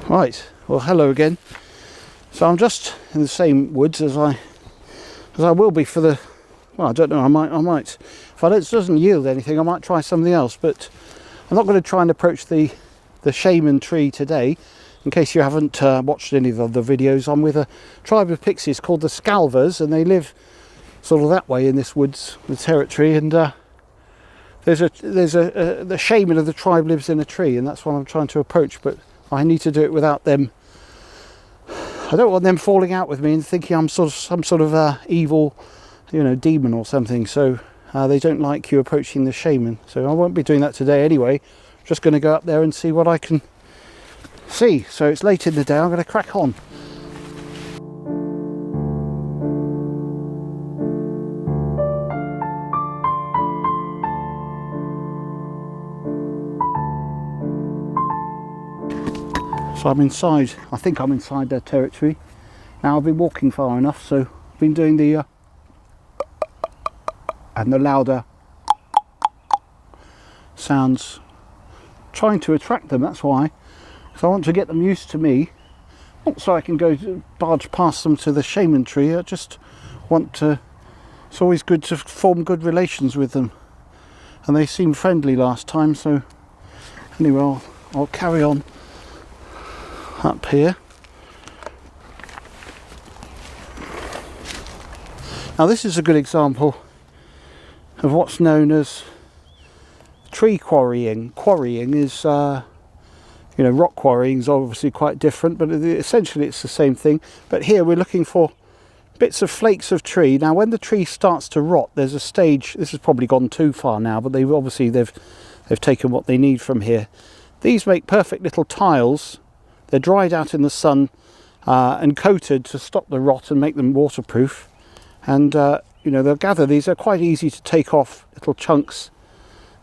Right, well hello again. So I'm just in the same woods as I will be for the, well I don't know, I might if it doesn't yield anything I might try something else, but I'm not going to try and approach the shaman tree today. In case you haven't watched any of the videos, I'm with a tribe of pixies called the Scalvers, and they live sort of that way in this woods, the territory, and the shaman of the tribe lives in a tree, and that's what I'm trying to approach, but I need to do it without them. I don't want them falling out with me and thinking I'm some sort of evil, demon or something. So they don't like you approaching the shaman. So I won't be doing that today anyway. Just going to go up there and see what I can see. So it's late in the day. I'm going to crack on. So I'm inside, I think I'm inside their territory. Now I've been walking far enough, so I've been doing the and the louder sounds, trying to attract them, that's why. So I want to get them used to me, not so I can go barge past them to the shaman tree. I just want to, it's always good to form good relations with them. And they seemed friendly last time, so anyway, I'll carry on up here. Now this is a good example of what's known as tree quarrying. Quarrying is, rock quarrying is obviously quite different, but essentially it's the same thing. But here we're looking for bits of flakes of tree. Now when the tree starts to rot, there's a stage, this has probably gone too far now, but they've taken what they need from here. These make perfect little tiles. They're dried out in the sun and coated to stop the rot and make them waterproof. And they'll gather these. They're quite easy to take off, little chunks.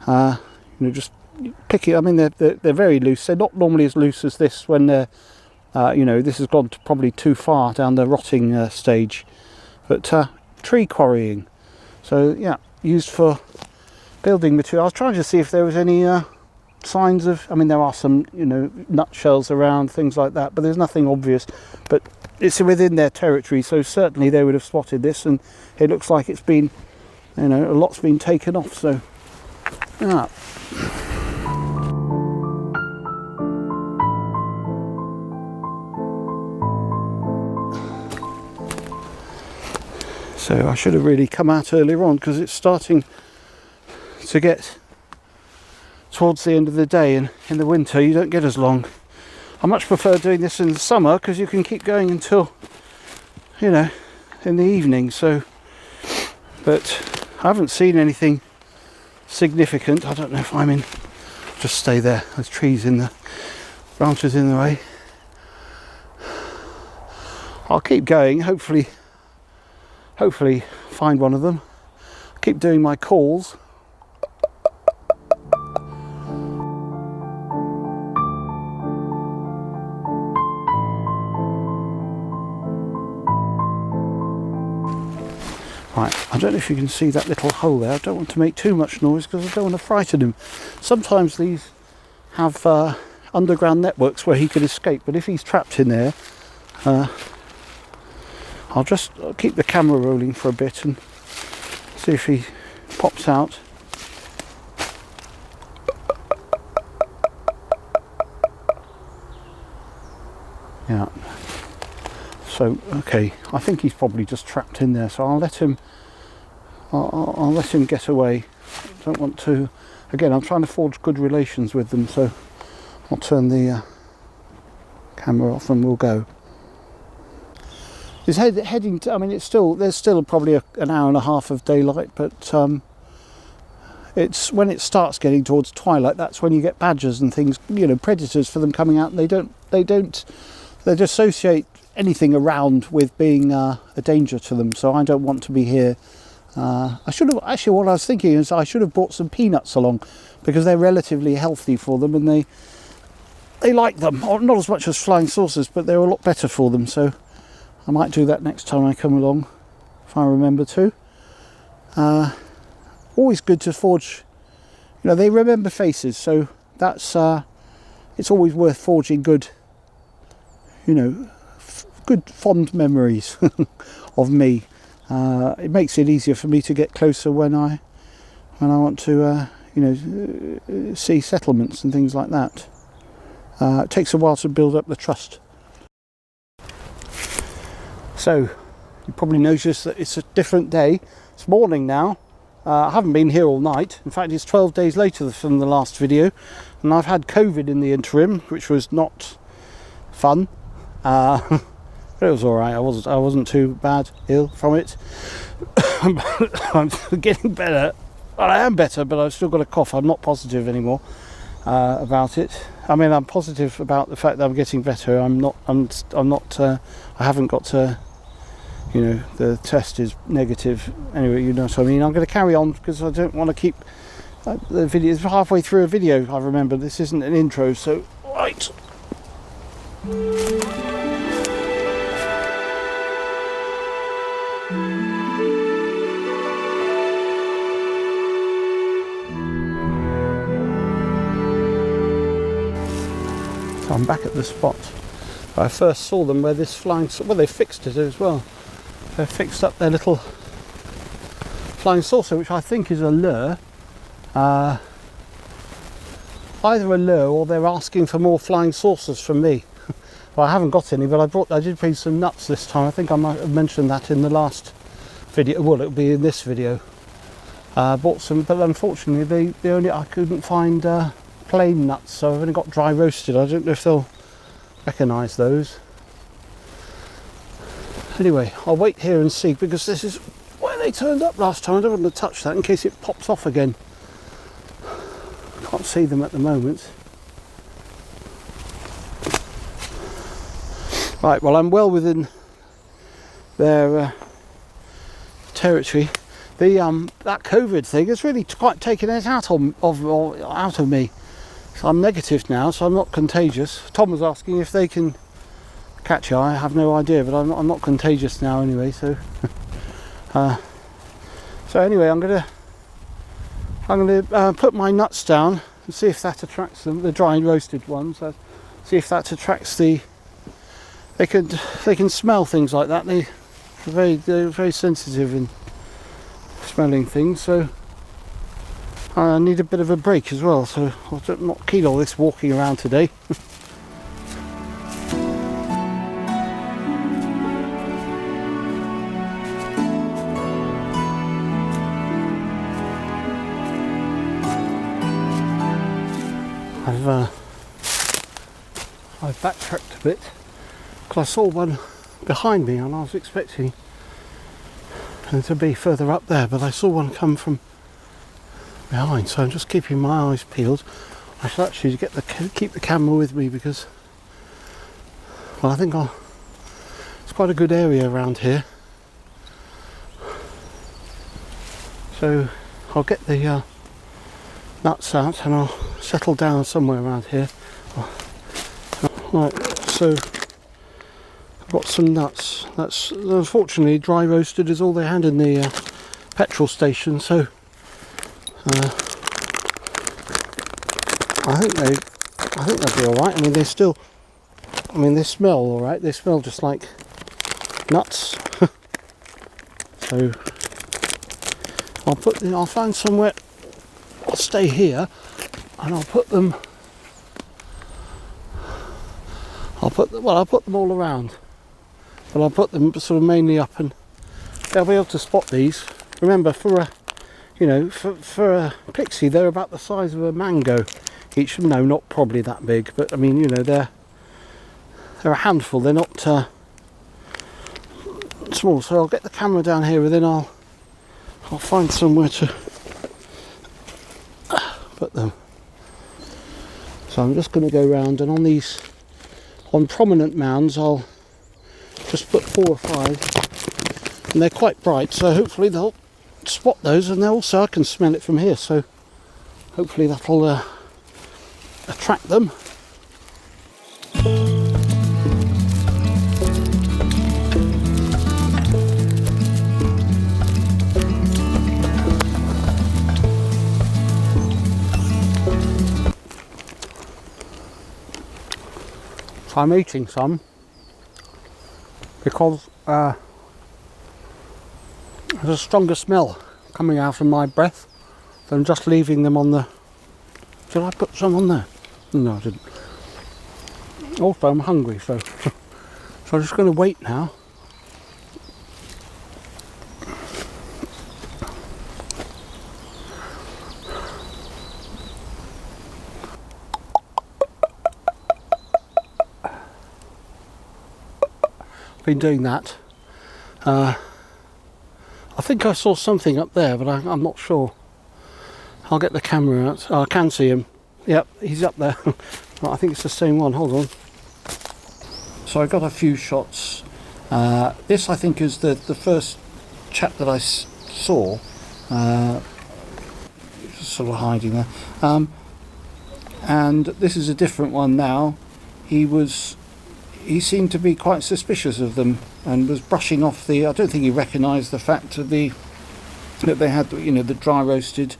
Just pick it. I mean, they're very loose. They're not normally as loose as this when they're, this has gone probably too far down the rotting stage. But tree quarrying. So yeah, used for building material. I was trying to see if there was any signs of, I mean there are some nutshells around, things like that, but there's nothing obvious. But it's within their territory, so certainly they would have spotted this, and it looks like it's been, a lot's been taken off. So yeah. So I should have really come out earlier on, because it's starting to get towards the end of the day, and in the winter you don't get as long. I much prefer doing this in the summer, because you can keep going until in the evening. So, but I haven't seen anything significant. I don't know if I'm in, just stay there, there's trees in the branches in the way. I'll keep going, hopefully find one of them. Keep doing my calls. Right, I don't know if you can see that little hole there. I don't want to make too much noise because I don't want to frighten him. Sometimes these have underground networks where he could escape, but if he's trapped in there, I'll keep the camera rolling for a bit and see if he pops out. Yeah. So okay, I think he's probably just trapped in there, so I'll let him get away. I don't want to, again, I'm trying to forge good relations with them, so I'll turn the camera off and we'll go. It's heading to, I mean, there's still probably an hour and a half of daylight, but it's when it starts getting towards twilight, that's when you get badgers and things, predators for them coming out, and they associate anything around with being a danger to them. So I don't want to be here. I should have, actually what I was thinking is I should have brought some peanuts along, because they're relatively healthy for them, and they like them. Not as much as flying saucers, but they're a lot better for them. So I might do that next time I come along, if I remember to. Always good to forge, they remember faces, so that's it's always worth forging good you know, good fond memories of me. It makes it easier for me to get closer when I want to, you know, see settlements and things like that. It takes a while to build up the trust. So, you probably noticed that it's a different day. It's morning now. I haven't been here all night. In fact, it's 12 days later from the last video, and I've had COVID in the interim, which was not fun. But it was all right. I wasn't too bad ill from it. I'm getting better. Well, I am better, but I've still got a cough. I'm not positive anymore about it. I mean, I'm positive about the fact that I'm getting better. I'm not. I haven't got you know, the test is negative. Anyway, you know what I mean. I'm going to carry on because I don't want to keep the video. It's halfway through a video. I remember this isn't an intro, so right. So I'm back at the spot. I first saw them where this flying. Well, they fixed it as well. They've fixed up their little flying saucer, which I think is a lure. Either a lure or they're asking for more flying saucers from me. Well, I haven't got any, but I did bring some nuts this time. I think I might have mentioned that in the last video. Well, it'll be in this video. Bought some, but unfortunately I couldn't find plain nuts, so I've only got dry roasted. I don't know if they'll recognise those. Anyway, I'll wait here and see, because this is where they turned up last time. I don't want to touch that in case it pops off again. Can't see them at the moment. Right, well, I'm well within their territory. The that COVID thing has really quite taken it out of me. So I'm negative now, so I'm not contagious. Tom was asking if they can catch you. I have no idea, but I'm not contagious now anyway. So, so anyway, I'm gonna put my nuts down and see if that attracts them. The dry roasted ones. See if that attracts the. They can smell things like that. They're very sensitive in smelling things. So I need a bit of a break as well. So I'm not keen on this walking around today. I've backtracked a bit because I saw one behind me and I was expecting it to be further up there, but I saw one come from behind, so I'm just keeping my eyes peeled. I should actually keep the camera with me because, well, I think it's quite a good area around here. So I'll get the nuts out and I'll settle down somewhere around here. Right, so I've got some nuts. That's unfortunately dry roasted is all they had in the petrol station. So I think they'll be all right. I mean, they smell all right. They smell just like nuts. So I'll find somewhere. I'll stay here and I'll put them. I'll put them all around, but I'll put them sort of mainly up, and they'll be able to spot these. Remember, for a pixie, they're about the size of a mango each. No, not probably that big, but I mean, you know, they're a handful. They're not small. So I'll get the camera down here, and then I'll find somewhere to put them. So I'm just going to go round, and on prominent mounds I'll just put 4 or 5, and they're quite bright, so hopefully they'll spot those, and also I can smell it from here, so hopefully that'll attract them. So I'm eating some. because there's a stronger smell coming out of my breath than just leaving them on the... Did I put some on there? No, I didn't. Also, I'm hungry, so I'm just going to wait now. Been doing that. I think I saw something up there, but I'm not sure. I'll get the camera out. Oh, I can see him. Yep, he's up there. Right, I think it's the same one. Hold on. So I got a few shots. This I think is the first chap that I saw. Just sort of hiding there. And this is a different one now. He seemed to be quite suspicious of them and was brushing off the... I don't think he recognised the fact of that they had, the dry roasted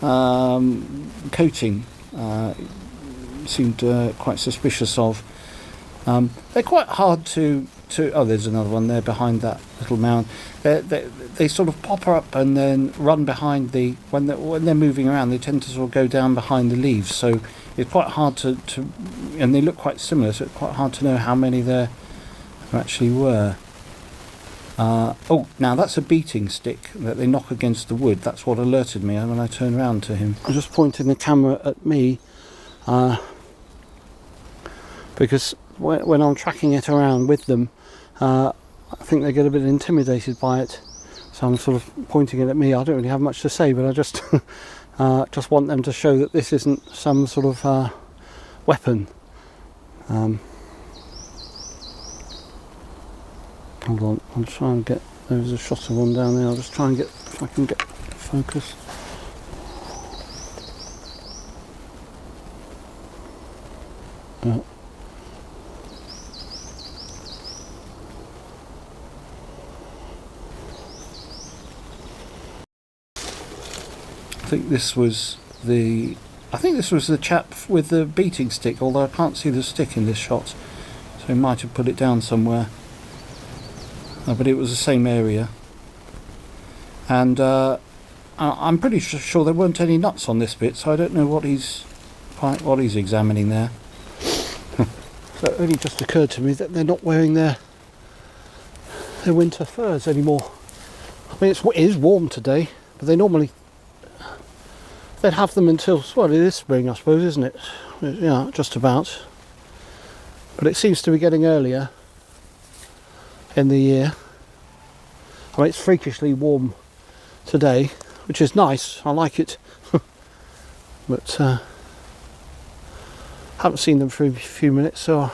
coating. Seemed quite suspicious of. They're quite hard to... Oh, there's another one there behind that little mound. They sort of pop up and then run behind the... When they're moving around, they tend to sort of go down behind the leaves. So it's quite hard to... And they look quite similar, so it's quite hard to know how many there actually were. Oh, now that's a beating stick that they knock against the wood. That's what alerted me when I turned around to him. I'm just pointing the camera at me because when I'm tracking it around with them, I think they get a bit intimidated by it. So I'm sort of pointing it at me. I don't really have much to say, but I just just want them to show that this isn't some sort of weapon. Hold on, I'll try and get... There's a shot of one down there. I'll just try and get... If I can get focus. I think this was the chap with the beating stick, although I can't see the stick in this shot, so he might have put it down somewhere. But it was the same area, and I'm pretty sure there weren't any nuts on this bit, so I don't know what he's examining there. So it only just occurred to me that they're not wearing their winter furs anymore. I mean, it is warm today, but they'd have them until, well, it is spring, I suppose, isn't it? Yeah, just about. But it seems to be getting earlier in the year. I mean, it's freakishly warm today, which is nice. I like it. But haven't seen them for a few minutes, so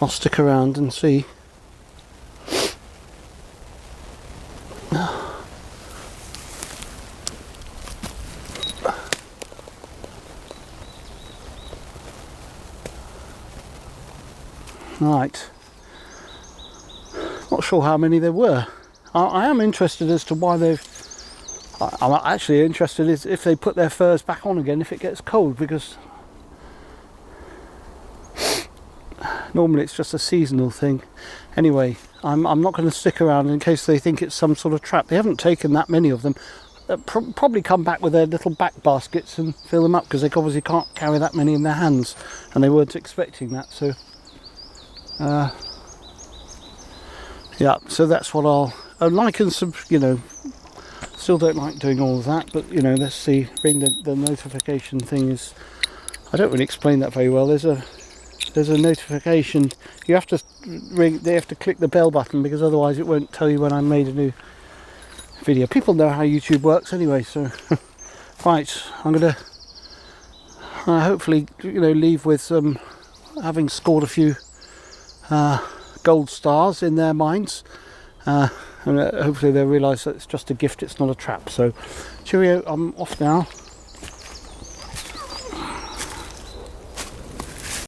I'll stick around and see. Right. Not sure how many there were. I am interested as to why I'm actually interested is if they put their furs back on again if it gets cold, because normally it's just a seasonal thing. Anyway, I'm not going to stick around in case they think it's some sort of trap. They haven't taken that many of them. They'll probably come back with their little back baskets and fill them up, because they obviously can't carry that many in their hands, and they weren't expecting that. So yeah, so that's what I'll like, and some, still don't like doing all of that, but let's see. Ring the notification thing is, I don't really explain that very well. There's a notification. You have to ring. They have to click the bell button, because otherwise it won't tell you when I made a new video. People know how YouTube works anyway. So right, I'm gonna hopefully leave with having scored a few gold stars in their minds, and hopefully they'll realise that it's just a gift, it's not a trap. So cheerio, I'm off now.